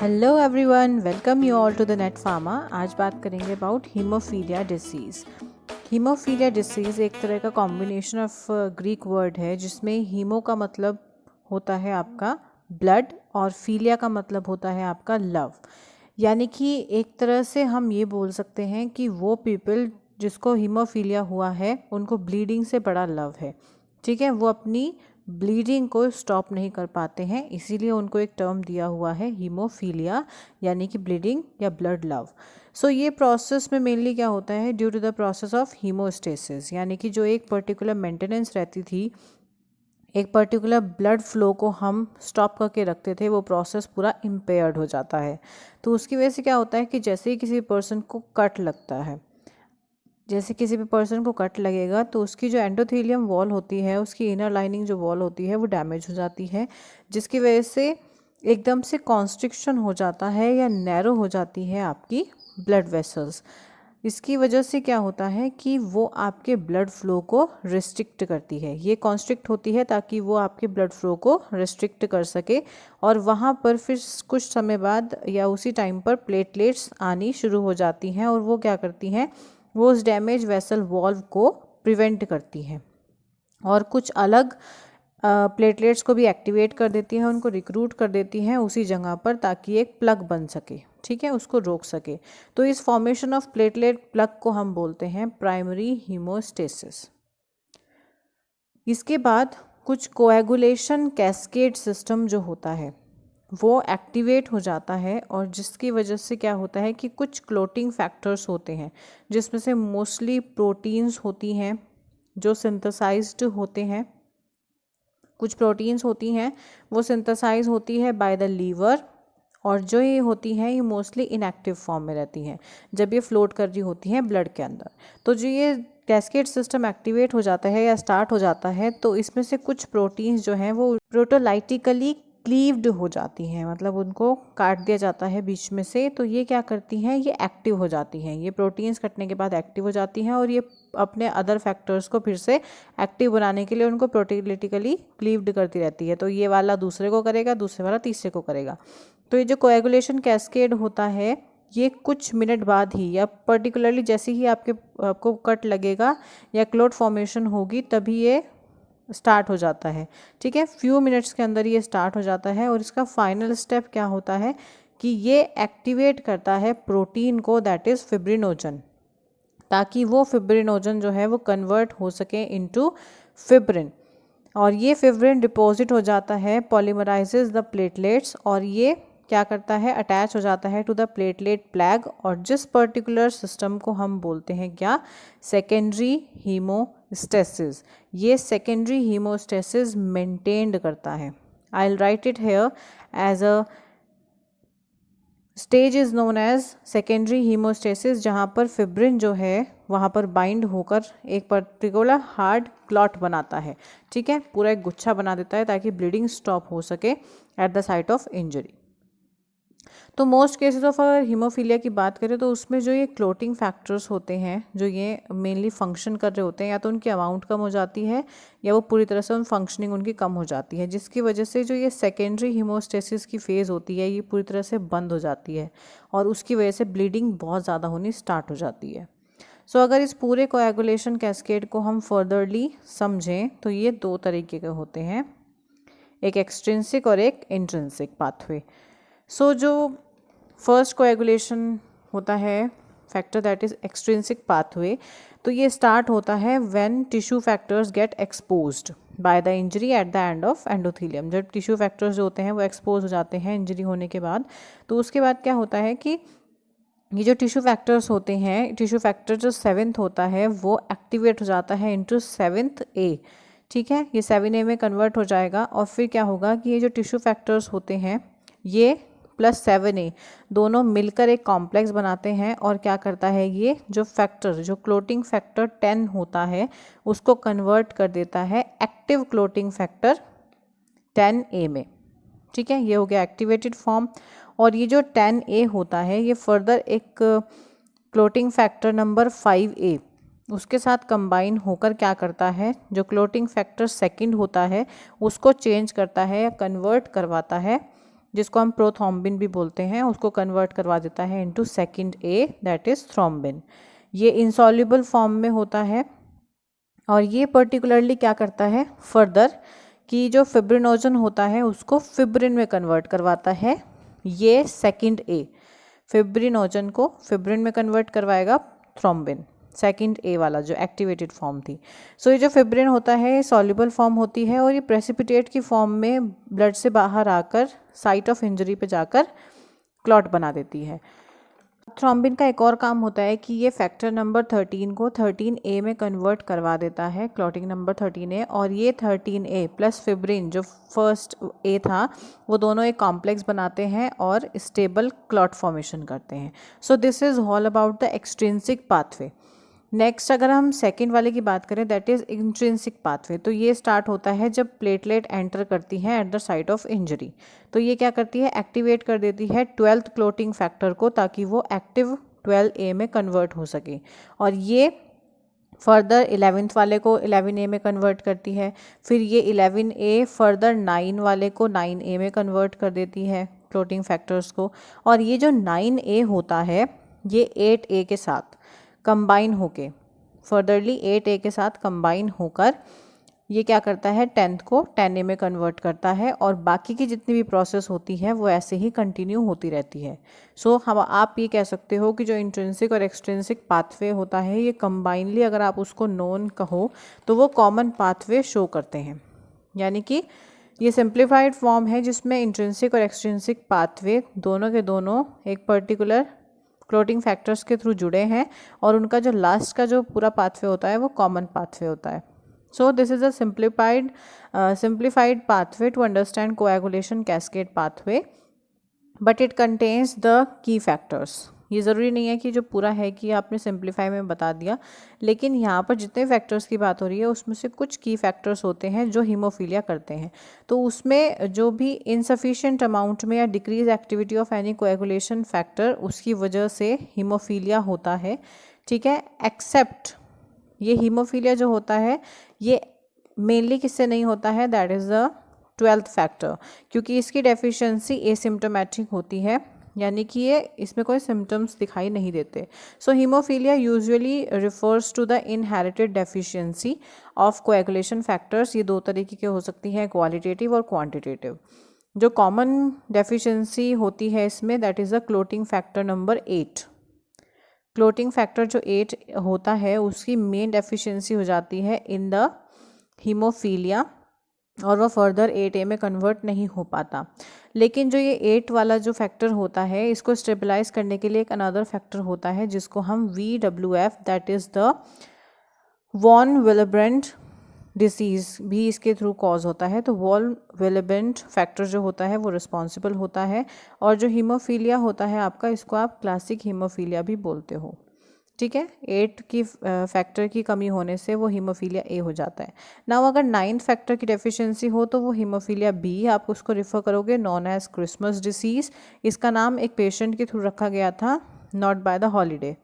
Hello everyone, welcome you all to the Net Pharma. आज बात करेंगे about haemophilia disease. Haemophilia disease एक तरह का कॉम्बिनेशन ऑफ ग्रीक वर्ड है जिसमें हीमो का मतलब होता है आपका ब्लड और फीलिया का मतलब होता है आपका लव। यानी कि एक तरह से हम ये बोल सकते हैं कि वो पीपल जिसको हीमोफीलिया हुआ है उनको ब्लीडिंग से बड़ा लव है। ठीक है, वो अपनी ब्लीडिंग को स्टॉप नहीं कर पाते हैं, इसीलिए उनको एक टर्म दिया हुआ है हीमोफीलिया, यानी कि ब्लीडिंग या ब्लड लव। सो ये प्रोसेस में मेनली क्या होता है, due to the process of haemostasis, यानी कि जो एक पर्टिकुलर मेंटेनेंस रहती थी, एक पर्टिकुलर ब्लड फ्लो को हम स्टॉप करके रखते थे, वो प्रोसेस पूरा इम्पेयर्ड हो जाता है। तो उसकी वजह से क्या होता है कि जैसे ही किसी पर्सन को कट लगता है, जैसे किसी भी पर्सन को कट लगेगा तो उसकी जो एंडोथेलियम वॉल होती है, उसकी इनर लाइनिंग जो वॉल होती है वो डैमेज हो जाती है, जिसकी वजह से एकदम से कॉन्स्ट्रिक्शन हो जाता है या नैरो हो जाती है आपकी ब्लड वेसल्स। इसकी वजह से क्या होता है कि वो आपके ब्लड फ्लो को रिस्ट्रिक्ट करती है। ये कॉन्स्ट्रिक्ट होती है ताकि वो आपके ब्लड फ्लो को रिस्ट्रिक्ट कर सके, और वहाँ पर फिर कुछ समय बाद या उसी टाइम पर प्लेटलेट्स आनी शुरू हो जाती हैं, और वो क्या करती हैं, वो उस डैमेज वेसल वॉल्व को प्रिवेंट करती हैं और कुछ अलग प्लेटलेट्स को भी एक्टिवेट कर देती हैं, उनको रिक्रूट कर देती हैं उसी जगह पर, ताकि एक प्लग बन सके, ठीक है, उसको रोक सके। तो इस फॉर्मेशन ऑफ प्लेटलेट प्लग को हम बोलते हैं प्राइमरी हीमोस्टेसिस। इसके बाद कुछ कोएगुलेशन कैस्केड सिस्टम जो होता है वो एक्टिवेट हो जाता है, और जिसकी वजह से क्या होता है कि कुछ क्लोटिंग फैक्टर्स होते हैं, जिसमें से मोस्टली प्रोटीन्स होती हैं जो सिंथेसाइज्ड होते हैं। कुछ प्रोटीन्स होती हैं वो सिंथेसाइज होती है बाय द लीवर, और जो ये होती हैं ये मोस्टली इनएक्टिव फॉर्म में रहती हैं जब ये फ्लोट कर रही होती हैं ब्लड के अंदर। तो जो ये कैस्केड सिस्टम एक्टिवेट हो जाता है या स्टार्ट हो जाता है, तो इसमें से कुछ प्रोटीन्स जो हैं वो प्रोटोलाइटिकली क्लीव्ड हो जाती हैं, मतलब उनको काट दिया जाता है बीच में से। तो ये क्या करती हैं, ये एक्टिव हो जाती हैं, ये प्रोटीन्स कटने के बाद एक्टिव हो जाती हैं, और ये अपने अदर फैक्टर्स को फिर से एक्टिव बनाने के लिए उनको प्रोटोलाइटिकली क्लीव्ड करती रहती है। तो ये वाला दूसरे को करेगा, दूसरे वाला तीसरे को करेगा। तो ये जो कोएगुलेशन कैस्केड होता है ये कुछ मिनट बाद ही, या पर्टिकुलरली जैसे ही आपको कट लगेगा या क्लोट फॉर्मेशन होगी तभी ये स्टार्ट हो जाता है। ठीक है, फ्यू मिनट्स के अंदर ये स्टार्ट हो जाता है, और इसका फाइनल स्टेप क्या होता है कि ये एक्टिवेट करता है प्रोटीन को, दैट इज़ फिब्रिनोजन, ताकि वो फिब्रिनोजन जो है वो कन्वर्ट हो सके इनटू फिब्रिन, और ये फिब्रिन डिपॉजिट हो जाता है, पॉलीमराइजेस द प्लेटलेट्स, और ये क्या करता है, अटैच हो जाता है टू द प्लेटलेट प्लैग, और जिस पर्टिकुलर सिस्टम को हम बोलते हैं क्या, सेकेंडरी हीमोस्टेसिस। ये सेकेंडरी हीमोस्टेसिस मेंटेन्ड करता है। I will write it here as a stage is known as secondary haemostasis, जहाँ पर फिब्रिन जो है वहाँ पर बाइंड होकर एक पर्टिकुलर हार्ड क्लॉट बनाता है। ठीक है, पूरा एक गुच्छा बना देता है ताकि ब्लीडिंग स्टॉप हो सके at the site of injury. तो मोस्ट केसेस ऑफ अगर हीमोफीलिया की बात करें तो उसमें जो ये क्लोटिंग फैक्टर्स होते हैं जो ये मेनली फंक्शन कर रहे होते हैं, या तो उनकी अमाउंट कम हो जाती है या वो पूरी तरह से उन फंक्शनिंग उनकी कम हो जाती है, जिसकी वजह से जो ये सेकेंडरी हीमोस्टेसिस की फेज़ होती है ये पूरी तरह से बंद हो जाती है, और उसकी वजह से ब्लीडिंग बहुत ज़्यादा होनी स्टार्ट हो जाती है। सो अगर इस पूरे कोएगुलेशन कैस्केड को हम फर्दरली समझें तो ये दो तरीके के होते हैं, एक एक्सट्रिंसिक और एक इंट्रिंसिक पाथवे। सो जो फर्स्ट कोएगुलेशन होता है factor, that is extrinsic pathway, तो ये स्टार्ट होता है when tissue factors get exposed by the injury at the end of endothelium. जब टिश्यू फैक्टर्स जो होते हैं वो एक्सपोज हो जाते हैं इंजरी होने के बाद, तो उसके बाद क्या होता है कि ये जो टिश्यू फैक्टर्स होते हैं, टिश्यू फैक्टर जो 7th होता है वो एक्टिवेट हो जाता है इनटू 7th A। ठीक है, ये 7A में कन्वर्ट हो जाएगा, और फिर क्या होगा कि ये जो टिश्यू फैक्टर्स होते हैं ये प्लस 7A दोनों मिलकर एक कॉम्प्लेक्स बनाते हैं, और क्या करता है, ये जो फैक्टर, जो क्लोटिंग फैक्टर 10 होता है उसको कन्वर्ट कर देता है एक्टिव क्लोटिंग फैक्टर 10A में। ठीक है, ये हो गया एक्टिवेटेड फॉर्म। और ये जो 10A होता है ये फर्दर एक क्लोटिंग फैक्टर नंबर 5A उसके साथ कंबाइन होकर क्या करता है, जो क्लोटिंग फैक्टर सेकंड होता है उसको चेंज करता है या कन्वर्ट करवाता है जिसको हम प्रोथ्रोम्बिन भी बोलते हैं, उसको कन्वर्ट करवा देता है into second A, that is thrombin. ये इनसॉल्युबल फॉर्म में होता है और ये पर्टिकुलरली क्या करता है फर्दर कि जो फिब्रिनोजन होता है उसको फिब्रिन में कन्वर्ट करवाता है। ये सेकंड ए फिब्रिनोजन को फिब्रिन में कन्वर्ट करवाएगा थ्रोम्बिन, सेकंड ए वाला जो एक्टिवेटेड फॉर्म थी। सो ये जो फिब्रिन होता है सॉल्युबल फॉर्म होती है और ये प्रेसिपिटेट की फॉर्म में ब्लड से बाहर आकर साइट ऑफ इंजरी पे जाकर क्लॉट बना देती है। थ्रोम्बिन का एक और काम होता है कि ये फैक्टर नंबर 13 को 13A में कन्वर्ट करवा देता है, क्लॉटिंग नंबर 13A, और ये 13A प्लस फिब्रिन जो फर्स्ट ए था वो दोनों एक कॉम्प्लेक्स बनाते हैं और स्टेबल क्लॉट फॉर्मेशन करते हैं। So this is all about the extrinsic pathway. Next अगर हम सेकेंड वाले की बात करें दैट इज़ इंट्रिंसिक पाथवे, तो ये स्टार्ट होता है जब प्लेटलेट एंटर करती है at the site of injury. तो ये क्या करती है एक्टिवेट कर देती है 12th क्लोटिंग फैक्टर को ताकि वो एक्टिव 12A में कन्वर्ट हो सके, और ये फर्दर 11th वाले को 11A में कन्वर्ट करती है। फिर ये 11A फर्दर 9 वाले को 9A में कन्वर्ट कर देती है क्लोटिंग फैक्टर्स को, और ये जो 9A होता है ये 8A के साथ कंबाइन होके फर्दरली 8A के साथ कंबाइन होकर ये क्या करता है 10th को 10A में कन्वर्ट करता है, और बाकी की जितनी भी प्रोसेस होती है वो ऐसे ही कंटिन्यू होती रहती है। सो हम आप ये कह सकते हो कि जो इंट्रिंसिक और एक्सट्रिंसिक पाथवे होता है ये कंबाइनली अगर आप उसको नोन कहो तो वो कॉमन पाथवे शो करते हैं, यानी कि ये सिंप्लीफाइड फॉर्म है जिसमें इंट्रिंसिक और एक्सट्रिंसिक पाथवे दोनों के दोनों एक पर्टिकुलर क्लोटिंग फैक्टर्स के थ्रू जुड़े हैं और उनका जो लास्ट का जो पूरा पाथवे होता है वो कॉमन पाथवे होता है। So this is a simplified pathway to understand coagulation cascade pathway, but it contains the key factors। ये ज़रूरी नहीं है कि जो पूरा है कि आपने सिंप्लीफाई में बता दिया, लेकिन यहाँ पर जितने फैक्टर्स की बात हो रही है उसमें से कुछ की फैक्टर्स होते हैं जो हीमोफीलिया करते हैं। तो उसमें जो भी इनसफिशिएंट अमाउंट में या decrease activity of any coagulation factor उसकी वजह से हीमोफीलिया होता है, ठीक है। एक्सेप्ट ये हीमोफीलिया जो होता है ये मेनली किससे नहीं होता है, that is the 12th factor, क्योंकि इसकी डेफिशिएंसी एसिम्टोमेटिक होती है, यानी कि ये इसमें कोई सिम्टम्स दिखाई नहीं देते। So haemophilia usually refers to the inherited deficiency of coagulation factors. ये दो तरीके के हो सकती हैं, क्वालिटेटिव और क्वांटिटेटिव। जो कॉमन डेफिशिएंसी होती है इसमें that is the clotting factor number 8। Clotting factor जो 8 होता है उसकी मेन डेफिशिएंसी हो जाती है इन द हीमोफीलिया और वो फर्दर 8A में कन्वर्ट नहीं हो पाता। लेकिन जो ये 8 वाला जो फैक्टर होता है इसको स्टेबलाइज करने के लिए एक अनदर फैक्टर होता है जिसको हम VWF that is the von Willebrand disease भी इसके थ्रू कॉज होता है। तो वॉन विलेब्रेंट फैक्टर जो होता है वो रिस्पॉन्सिबल होता है, और जो हीमोफीलिया होता है आपका इसको आप क्लासिक हीमोफीलिया भी बोलते हो, ठीक है। 8 की फैक्टर की कमी होने से वो हीमोफीलिया ए हो जाता है। नाउ अगर 9th फैक्टर की डेफिशिएंसी हो तो वो हीमोफीलिया बी, आप उसको रिफ़र करोगे नॉन एज क्रिसमस डिसीज़। इसका नाम एक पेशेंट के थ्रू रखा गया था, not by the holiday.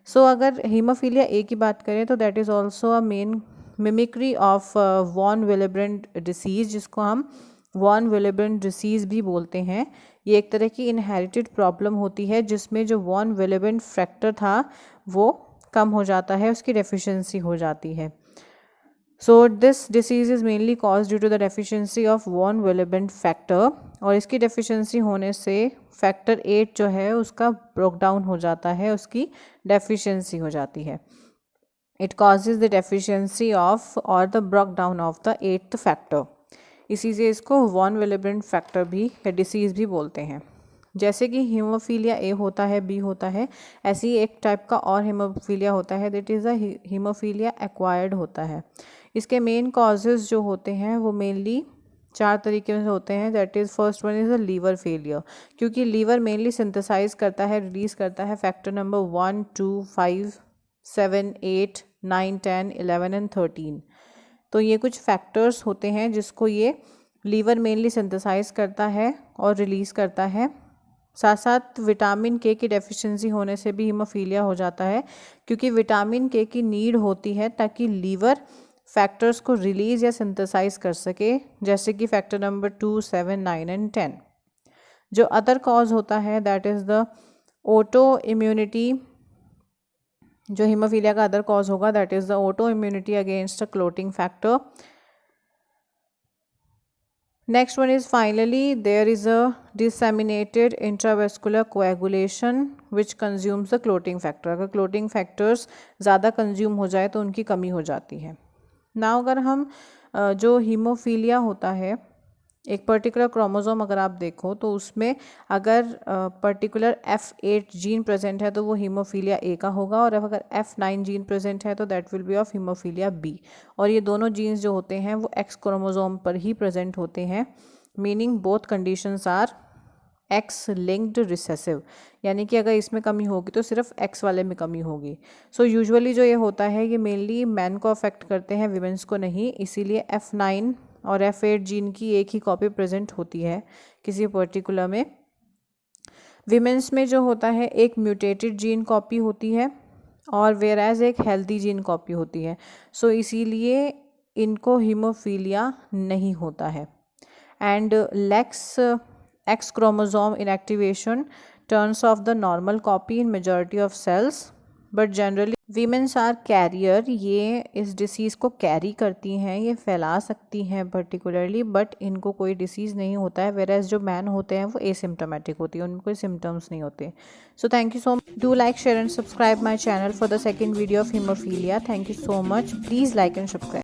So अगर हीमोफीलिया ए की बात करें तो that is also a main mimicry of von Willebrand disease, जिसको हम वॉन विलेब्रेंट डिसीज़ भी बोलते हैं। ये एक तरह की इनहेरिटेड प्रॉब्लम होती है जिसमें जो वॉन विलेब्रेंट फैक्टर था वो कम हो जाता है, उसकी डेफिशिएंसी हो जाती है। So this disease is mainly cause due to the deficiency of von Willebrand factor, और इसकी डेफिशिएंसी होने से फैक्टर 8 जो है उसका ब्रोक डाउन हो जाता है, उसकी डेफिशिएंसी हो जाती है। It causes the deficiency of और the broke down of the 8th factor. इसी से इसको वॉन विलेब्रेंट फैक्टर भी या डिसीज़ भी बोलते हैं। जैसे कि हीमोफीलिया ए होता है, बी होता है, ऐसे ही एक टाइप का और हीमोफीलिया होता है that is a haemophilia acquired होता है। इसके मेन कॉजेज़ जो होते हैं वो मेनली 4 तरीके से होते हैं। That is first one is a liver failure, क्योंकि लीवर मेनली सिंथेसाइज करता है, रिलीज़ करता है फैक्टर नंबर 1, 2, 5, 7, 8, 9, 10, 11 एंड 13। तो ये कुछ फैक्टर्स होते हैं जिसको ये लीवर मेनली सिंथेसाइज करता है और रिलीज़ करता है। साथ साथ विटामिन के की डेफिशिएंसी होने से भी हीमोफीलिया हो जाता है, क्योंकि विटामिन के की नीड होती है ताकि लीवर फैक्टर्स को रिलीज़ या सिंथेसाइज कर सके, जैसे कि फैक्टर नंबर 2, 7, 9 एंड 10। जो अदर कॉज होता है that is the auto immunity, जो हीमोफीलिया का अदर कॉज होगा that is the auto immunity against a clotting factor. Next one is finally there is a disseminated intravascular coagulation which consumes the clotting factor। अगर clotting factors ज़्यादा consume हो जाए तो उनकी कमी हो जाती है। Now अगर हम जो हीमोफीलिया होता है, एक पर्टिकुलर क्रोमोसोम अगर आप देखो तो उसमें अगर पर्टिकुलर F8 जीन प्रेजेंट है तो वो हीमोफीलिया ए का होगा, और अगर F9 जीन प्रेजेंट है तो that will be of haemophilia B. और ये दोनों जीन्स जो होते हैं वो एक्स क्रोमोसोम पर ही प्रेजेंट होते हैं, meaning both conditions are X linked recessive, यानी कि अगर इसमें कमी होगी तो सिर्फ एक्स वाले में कमी होगी। सो यूजुअली जो ये होता है ये मेनली मैन को अफेक्ट करते हैं, विमेंस को नहीं, इसीलिए F9 और F8 जीन की एक ही कॉपी प्रेजेंट होती है किसी पर्टिकुलर में। विमेंस में जो होता है एक म्यूटेटेड जीन कॉपी होती है और वेराज एक हेल्दी जीन कॉपी होती है। सो इसीलिए इनको हीमोफीलिया नहीं होता है। And lax X chromosome inactivation turns off the normal copy in majority of cells, but generally women's are carrier, ये इस डिसीज़ को कैरी करती हैं, ये फैला सकती हैं पर्टिकुलरली, बट इनको कोई डिसीज़ नहीं होता है। वेराज जो मैन होते हैं वो एसिम्टोमेटिक होती है, उनको कोई सिम्टम्स नहीं होते। So thank you so much, do like share and subscribe my channel for the second video of haemophilia. Thank you so much, please like and subscribe.